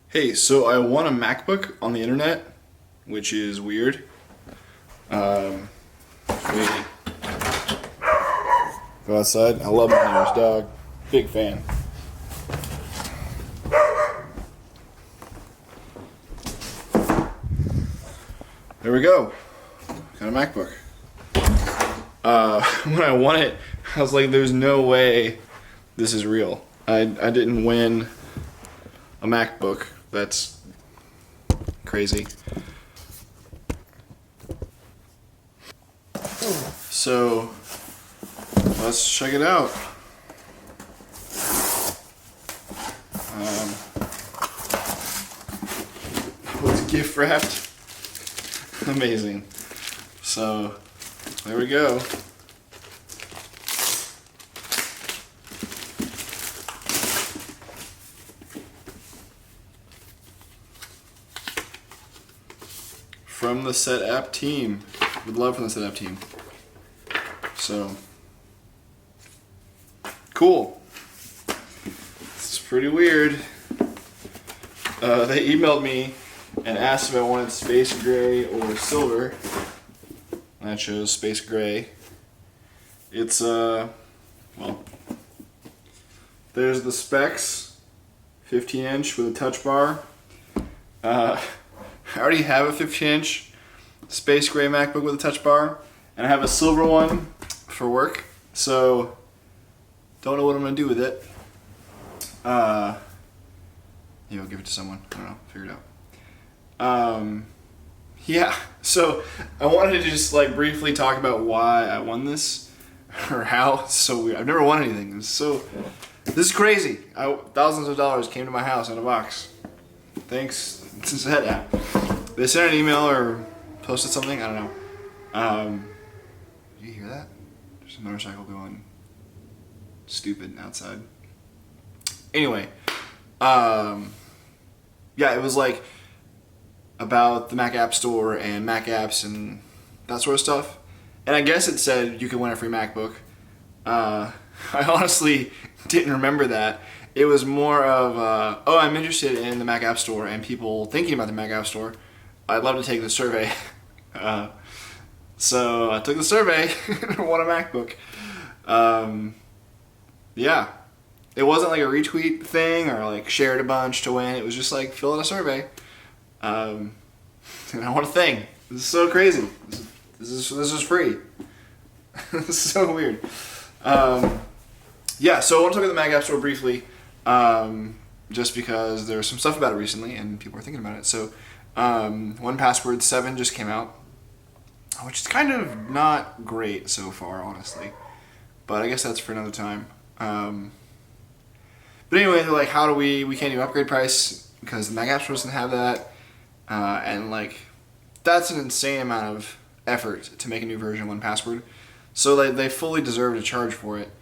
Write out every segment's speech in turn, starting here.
Hey, so I won a MacBook on the internet, which is weird. Wait. Go outside. I love my neighbor's dog. Big fan. There we go. Got a MacBook. When I won it, I was like, there's no way this is real. I didn't win a MacBook. That's crazy. So let's check it out. It's gift wrapped. Amazing. So there we go. From the Set App team. Would love from the Set App team. So cool. It's pretty weird. They emailed me and asked if I wanted space gray or silver. And I chose space gray. It's well, there's the specs, 15-inch with a touch bar. I already have a 15-inch space gray MacBook with a touch bar, and I have a silver one for work, so don't know what I'm gonna do with it. Maybe I'll give it to someone. I don't know, figure it out. Yeah, so I wanted to just like briefly talk about why I won this, or how. It's so weird. I've never won anything. This is crazy. Thousands of dollars came to my house in a box. Thanks to Set App. They sent an email or posted something. I don't know. Did you hear that? There's a motorcycle going stupid outside. Anyway, yeah, it was like about the Mac App Store and Mac apps and that sort of stuff. And I guess it said you could win a free MacBook. I honestly didn't remember that. It was more of, oh, I'm interested in the Mac App Store and people thinking about the Mac App Store. I'd love to take the survey. So I took the survey and won a MacBook. Yeah. It wasn't like a retweet thing or like shared a bunch to win. It was just like fill out a survey. And I won a thing. This is so crazy. This is free. This is so weird. Yeah, so I want to talk about the Mac App Store briefly. Just because there's some stuff about it recently and people are thinking about it. So 1Password 7 just came out, which is kind of not great so far, honestly. But I guess that's for another time. But anyway, they're like, how do we can't do upgrade price because the Mac App Store doesn't have that. And like, that's an insane amount of effort to make a new version of 1Password. So they fully deserve to charge for it.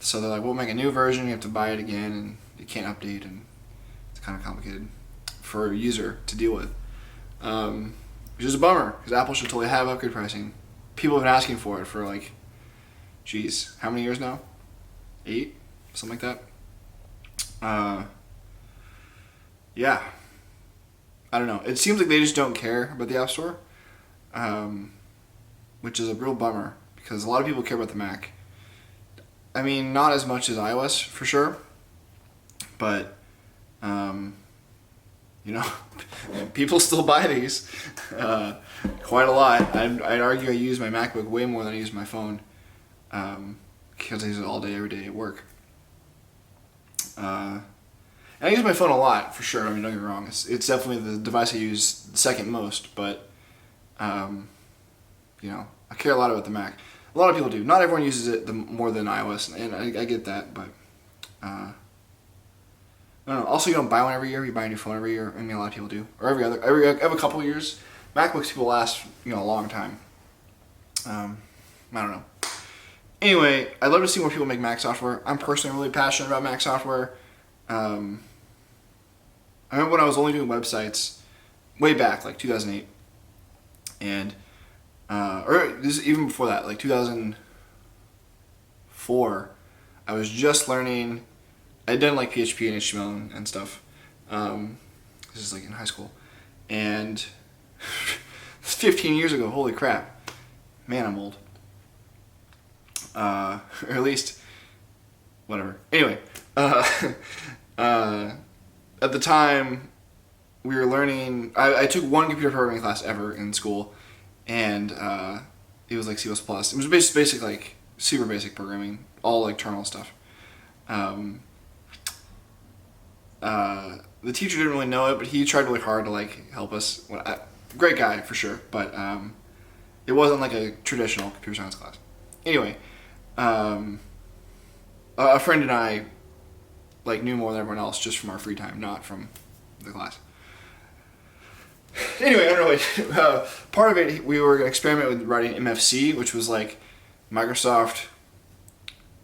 So they're like, we'll make a new version, you have to buy it again, and you can't update, and it's kind of complicated for a user to deal with. Which is a bummer, because Apple should totally have upgrade pricing. People have been asking for it for like, geez, how many years now? 8? Something like that. Yeah. I don't know. It seems like they just don't care about the App Store, which is a real bummer, because a lot of people care about the Mac. I mean, not as much as iOS, for sure, but, you know, people still buy these quite a lot. I'd argue I use my MacBook way more than I use my phone, because I use it all day, every day at work. And I use my phone a lot, for sure. I mean, don't get me wrong. It's definitely the device I use second most, but, you know, I care a lot about the Mac. A lot of people do. Not everyone uses it more than iOS, and I get that, but I don't know. Also, you don't buy one every year. You buy a new phone every year. I mean, a lot of people do, or every couple of years. MacBooks people last a long time. I don't know. Anyway, I'd love to see more people make Mac software. I'm personally really passionate about Mac software. I remember when I was only doing websites way back, like 2008, and or this is even before that, like 2004. I was just learning. I'd done like PHP and HTML and stuff, This is like in high school, and 15 years ago. Holy crap, man, I'm old. Or at least, whatever. Anyway, at the time, we were learning. I took one computer programming class ever in school, and it was like C++. It was basic like super basic programming, all like terminal stuff. The teacher didn't really know it, but he tried really hard to like help us. Great guy for sure, but it wasn't like a traditional computer science class. Anyway, a friend and I like knew more than everyone else just from our free time, not from the class. Anyway, I don't know. Part of it, we were going to experiment with writing MFC, which was like Microsoft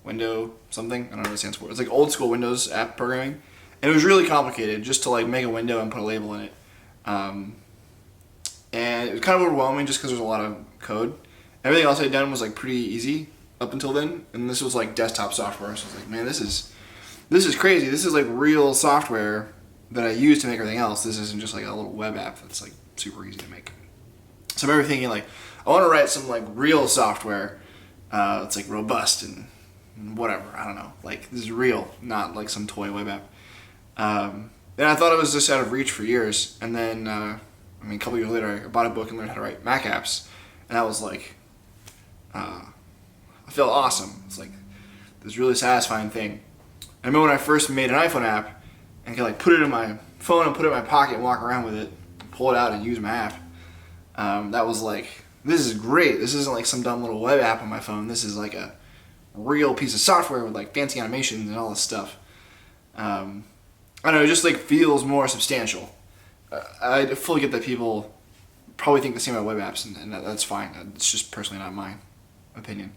Window something. I don't know what it stands for. It's like old school Windows app programming. And it was really complicated just to like make a window and put a label in it. And it was kind of overwhelming just because there's a lot of code. Everything else I'd done was like pretty easy up until then. And this was like desktop software. So I was like, man, this is crazy. This is like real software that I use to make everything else. This isn't just like a little web app that's like super easy to make. So I remember thinking like, I want to write some like real software that's like robust and whatever. I don't know. Like this is real, not like some toy web app. And I thought it was just out of reach for years. And then, a couple years later, I bought a book and learned how to write Mac apps. And that was like, I felt awesome. It's like this really satisfying thing. I remember when I first made an iPhone app and could like put it in my phone and put it in my pocket and walk around with it, pull it out and use my app. That was like, this is great. This isn't like some dumb little web app on my phone. This is like a real piece of software with like fancy animations and all this stuff. I don't know, it just like feels more substantial. I fully get that people probably think the same about web apps, and that's fine. It's just personally not my opinion.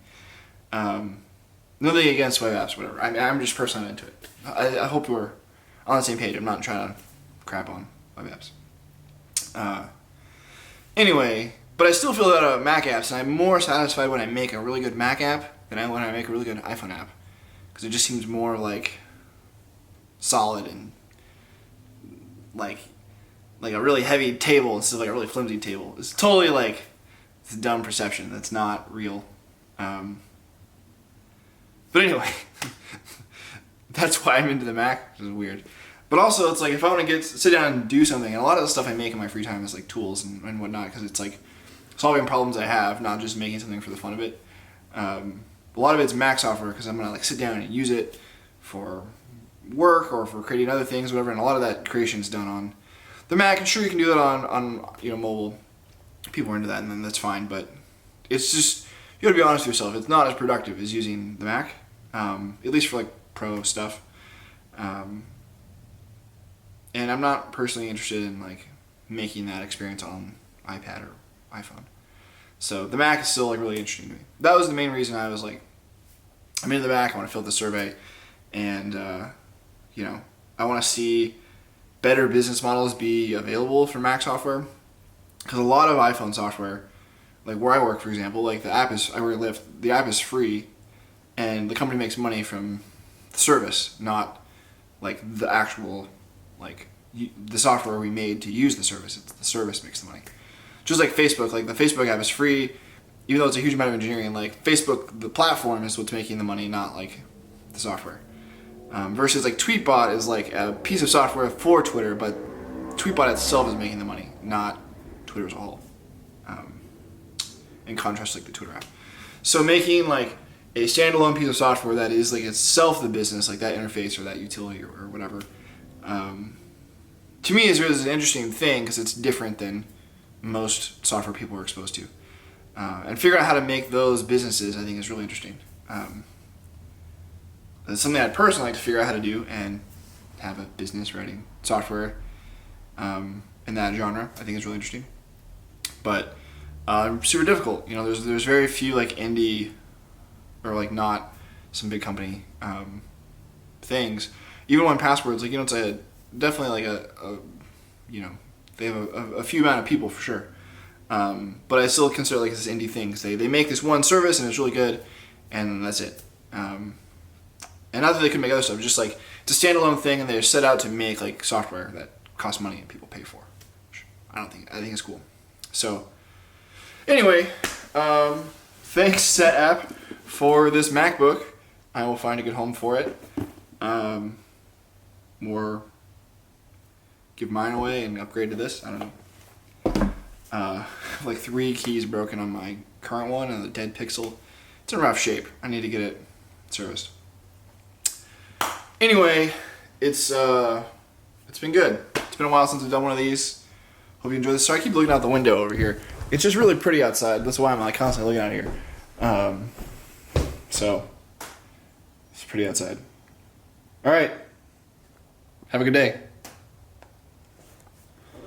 Nothing against web apps, whatever. I'm just personally not into it. I hope we're on the same page. I'm not trying to crap on web apps. Anyway, but I still feel that about Mac apps, and I'm more satisfied when I make a really good Mac app than when I make a really good iPhone app, because it just seems more like solid and like a really heavy table instead of like a really flimsy table. It's totally like it's a dumb perception that's not real. But anyway, that's why I'm into the Mac, which is weird. But also, it's like if I want to sit down and do something, and a lot of the stuff I make in my free time is like tools and whatnot, because it's like solving problems I have, not just making something for the fun of it. A lot of it's Mac software because I'm gonna like sit down and use it for work or for creating other things, whatever. And a lot of that creation is done on the Mac. And sure, you can do that on mobile. People are into that, and then that's fine. But it's just you gotta be honest with yourself. It's not as productive as using the Mac, at least for like pro stuff. And I'm not personally interested in like making that experience on iPad or iPhone. So the Mac is still like really interesting to me. That was the main reason I was like, I'm into the Mac. I want to fill out the survey, and I want to see better business models be available for Mac software, because a lot of iPhone software, like where I work, for example, like the app is the app is free, and the company makes money from the service, not like the actual the software we made to use the service. It's the service makes the money. Just like Facebook, like the Facebook app is free, even though it's a huge amount of engineering. Like Facebook, the platform is what's making the money, not like the software. Versus like Tweetbot is like a piece of software for Twitter, but Tweetbot itself is making the money, not Twitter as a whole. In contrast to like the Twitter app. So making like a standalone piece of software that is like itself the business, like that interface or that utility or whatever, to me is an interesting thing because it's different than most software people are exposed to. And figuring out how to make those businesses, I think, is really interesting. It's something I'd personally like to figure out how to do and have a business writing software in that genre. I think is really interesting, but super difficult. There's very few like indie or like not some big company things. Even when Passwords, like it's a definitely like they have a few amount of people for sure. But I still consider like this indie thing. They make this one service and it's really good, and that's it. And not that they couldn't make other stuff, just like it's a standalone thing, and they're set out to make like software that costs money and people pay for. Which I think it's cool. So anyway, thanks SetApp for this MacBook. I will find a good home for it. Or give mine away and upgrade to this. I don't know. I have like 3 keys broken on my current one and the dead Pixel. It's in rough shape. I need to get it serviced. Anyway, it's been good. It's been a while since I've done one of these. Hope you enjoy this. So I keep looking out the window over here. It's just really pretty outside. That's why I'm like constantly looking out here. So it's pretty outside. All right. Have a good day.